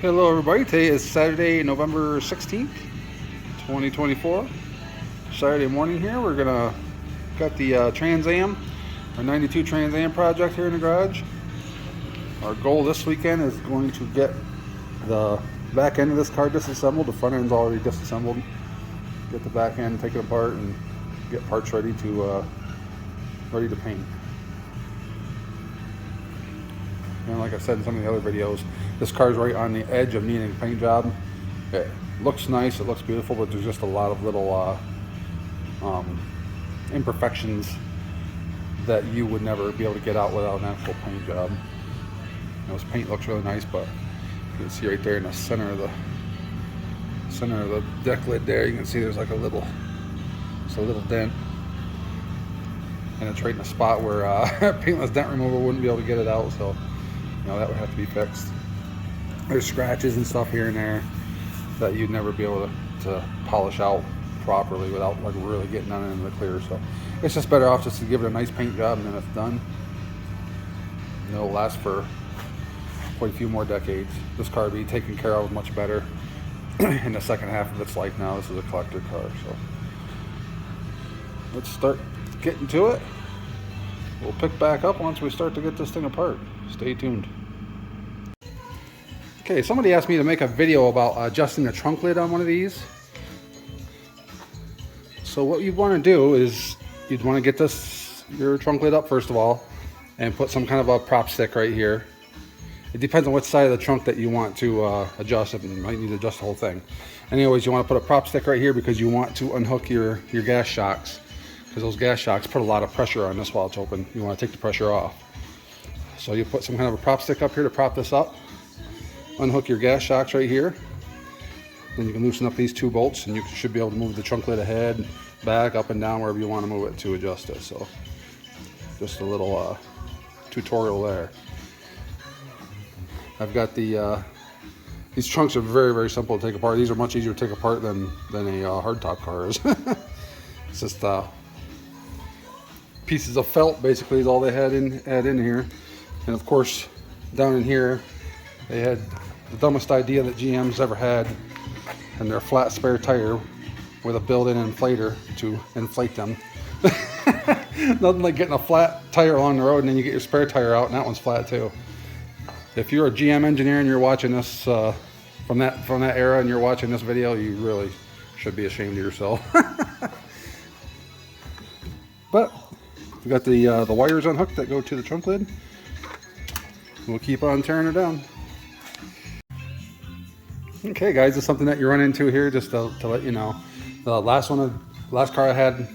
Hello everybody, today is Saturday, November 16th, 2024. Saturday morning here, we're gonna got the Trans Am, our 92 Trans Am project here in the garage. Our goal this weekend is going to get the back end of this car disassembled. The front end's already disassembled. Get the back end, take it apart, and get parts ready to paint. And like I said in some of the other videos, this car's right on the edge of needing a paint job. It looks nice, it looks beautiful, but there's just a lot of little imperfections that you would never be able to get out without an actual paint job. This paint looks really nice, but you can see right there in the center of the deck lid there, you can see there's like a little dent. And it's right in a spot where paintless dent remover wouldn't be able to get it out, so that would have to be fixed. There's scratches and stuff here and there that you'd never be able to polish out properly without like really getting on it into the clear. So it's just better off just to give it a nice paint job and then it's done. And it'll last for quite a few more decades. This car will be taken care of much better in the second half of its life now. This is a collector car, so let's start getting to it. We'll pick back up once we start to get this thing apart. Stay tuned. Okay, somebody asked me to make a video about adjusting the trunk lid on one of these. So what you'd want to do is you'd want to get your trunk lid up first of all and put some kind of a prop stick right here. It depends on which side of the trunk that you want to adjust it, and you might need to adjust the whole thing. Anyways, you want to put a prop stick right here because you want to unhook your gas shocks, because those gas shocks put a lot of pressure on this while it's open. You want to take the pressure off. So you put some kind of a prop stick up here to prop this up. Unhook your gas shocks right here. Then you can loosen up these two bolts and you should be able to move the trunk lid ahead, back, up and down, wherever you want to move it to adjust it. So just a little tutorial there. I've got these trunks are very, very simple to take apart. These are much easier to take apart than a hardtop car is. It's just pieces of felt basically is all they had in here. And of course, down in here, they had the dumbest idea that GM's ever had, and their flat spare tire with a built-in inflator to inflate them. Nothing like getting a flat tire along the road and then you get your spare tire out and that one's flat too. If you're a GM engineer and you're watching this from that era and you're watching this video, you really should be ashamed of yourself. But we got the wires unhooked that go to the trunk lid. We'll keep on tearing her down. Okay guys, this is something that you run into here just to let you know. The last car I had,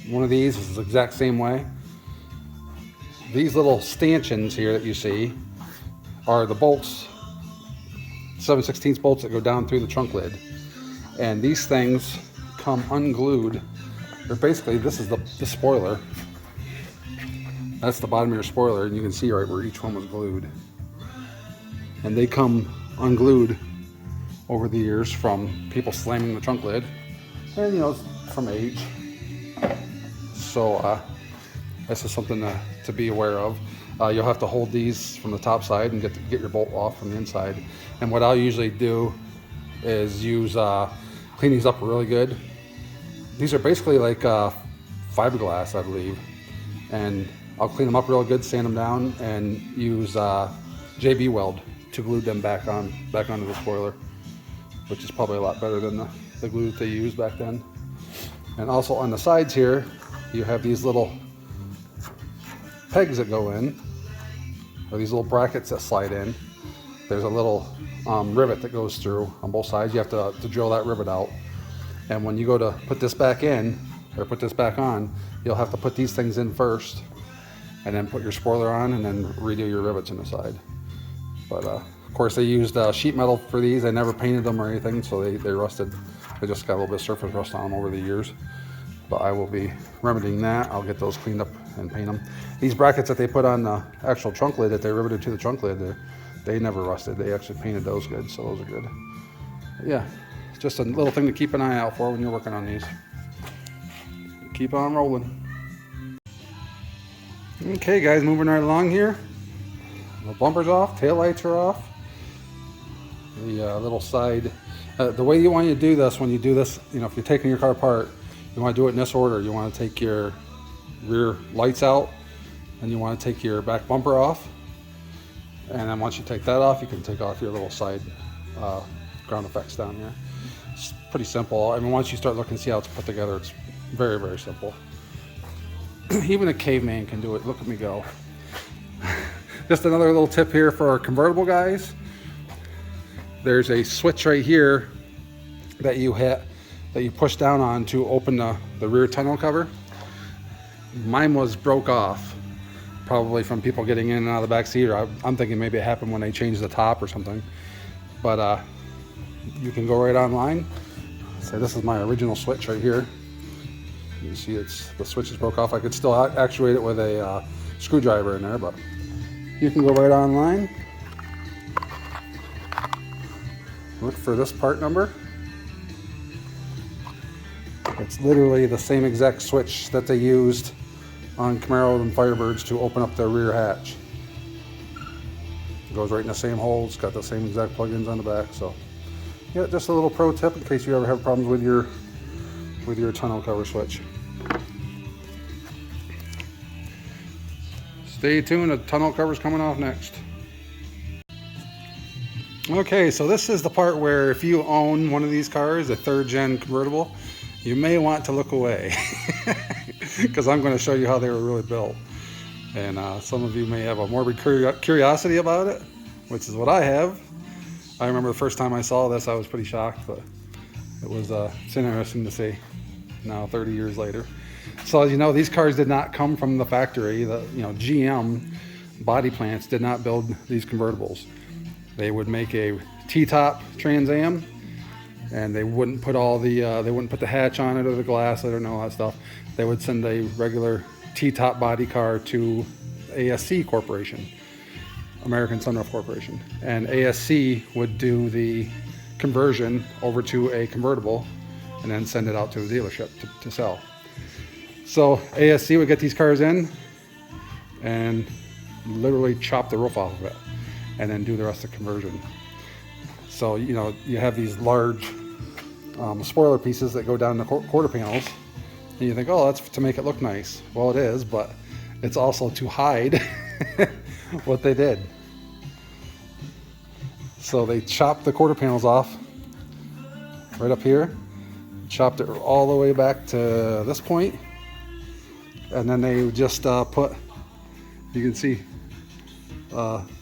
one of these is the exact same way. These little stanchions here that you see are the bolts, 7/16 bolts that go down through the trunk lid. And these things come unglued. They're basically, this is the spoiler. That's the bottom of your spoiler, and you can see right where each one was glued. And they come unglued over the years from people slamming the trunk lid, and from age. So this is something to be aware of. You'll have to hold these from the top side and get your bolt off from the inside. And what I'll usually do is clean these up really good. These are basically like fiberglass, I believe, and I'll clean them up real good, sand them down, and use JB weld to glue them back onto the spoiler, which is probably a lot better than the glue that they used back then. And also on the sides here, you have these little pegs that go in, or these little brackets that slide in. There's a little rivet that goes through on both sides. You have to drill that rivet out. And when you go to put this back in, or put this back on, you'll have to put these things in first, and then put your spoiler on, and then redo your rivets in the side. But of course they used sheet metal for these. I never painted them or anything, so they rusted. They just got a little bit of surface rust on them over the years. But I will be remedying that. I'll get those cleaned up and paint them. These brackets that they put on the actual trunk lid that they riveted to the trunk lid, they never rusted. They actually painted those good, so those are good. But yeah, just a little thing to keep an eye out for when you're working on these. Keep on rolling. Okay guys, moving right along here. The bumper's off, tail lights are off. the little side. The way you want to do this, when you do this, you know, if you're taking your car apart, you want to do it in this order. You want to take your rear lights out, and you want to take your back bumper off. And then once you take that off, you can take off your little side ground effects down here. It's pretty simple. I mean, once you start looking to see how it's put together, it's very, very simple. Even a caveman can do it. Look at me go. Just another little tip here for our convertible guys. There's a switch right here that you push down on to open the rear tonneau cover. Mine was broke off, probably from people getting in and out of the back seat, or I'm thinking maybe it happened when they changed the top or something. But you can go right online. So this is my original switch right here. You see the switch is broke off. I could still actuate it with a screwdriver in there, but you can go right online. Look for this part number. It's literally the same exact switch that they used on Camaros and Firebirds to open up their rear hatch. It goes right in the same hole. It's got the same exact plugins on the back. So, yeah, just a little pro tip in case you ever have problems with your tonneau cover switch. Stay tuned. The tonneau cover's coming off next. Okay, so this is the part where if you own one of these cars, a 3rd gen convertible, you may want to look away because I'm going to show you how they were really built. And some of you may have a morbid curiosity about it, which is what I have. I remember the first time I saw this, I was pretty shocked, but it's interesting to see now 30 years later. So as you know, these cars did not come from the factory. GM body plants did not build these convertibles. They would make a T-top Trans Am, and they wouldn't put the hatch on it or the glass or all that stuff. They would send a regular T-top body car to ASC Corporation, American Sunroof Corporation, and ASC would do the conversion over to a convertible and then send it out to a dealership to sell. So ASC would get these cars in and literally chop the roof off of it and then do the rest of the conversion. So, you know, you have these large spoiler pieces that go down the quarter panels, and you think, oh, that's to make it look nice. Well, it is, but it's also to hide what they did. So they chopped the quarter panels off right up here, chopped it all the way back to this point, and then they just put, you can see,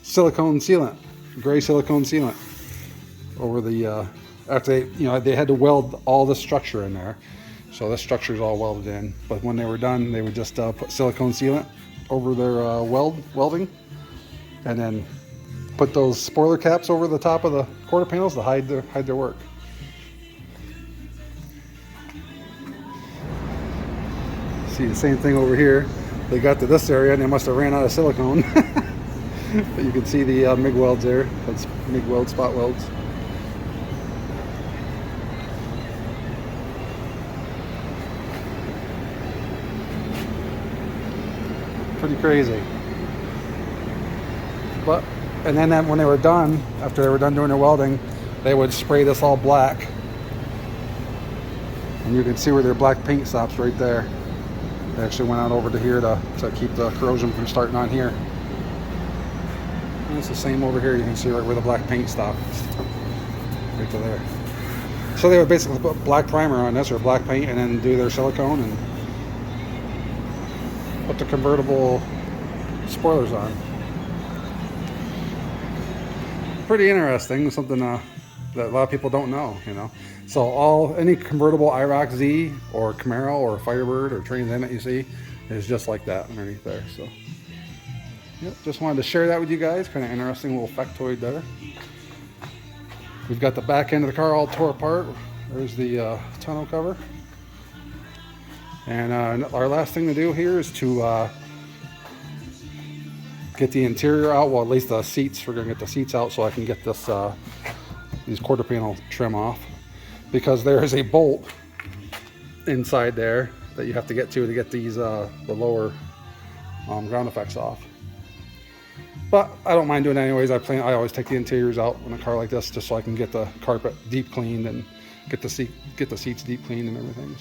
silicone sealant, gray silicone sealant over the after they had to weld all the structure in there, so this structure is all welded in. But when they were done, they would just put silicone sealant over their welding, and then put those spoiler caps over the top of the quarter panels to hide their work. See the same thing over here. They got to this area and they must have ran out of silicone. But you can see the MIG welds there. That's MIG weld, spot welds. Pretty crazy. But, and then when they were done, after they were done doing their welding, they would spray this all black. And you can see where their black paint stops right there. They actually went out over to here to keep the corrosion from starting on here. And it's the same over here. You can see right where the black paint stops, right to there. So they would basically put black primer on this, or black paint, and then do their silicone and put the convertible spoilers on. Pretty interesting, something that a lot of people don't know, you know. So any convertible IROC Z or Camaro or Firebird or Trans Am that you see is just like that underneath there. So, yep, just wanted to share that with you guys. Kind of interesting little factoid there. We've got the back end of the car all tore apart. There's the tonneau cover. And our last thing to do here is to get the interior out. Well, at least the seats. We're going to get the seats out so I can get this these quarter panel trim off, because there is a bolt inside there that you have to get these the lower ground effects off. But I don't mind doing it anyways. I always take the interiors out in a car like this just so I can get the carpet deep cleaned and get the seats deep cleaned and everything.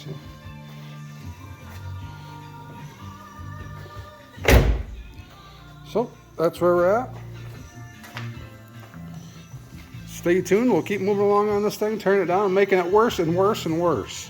So that's where we're at. Stay tuned. We'll keep moving along on this thing, turning it down, making it worse and worse and worse.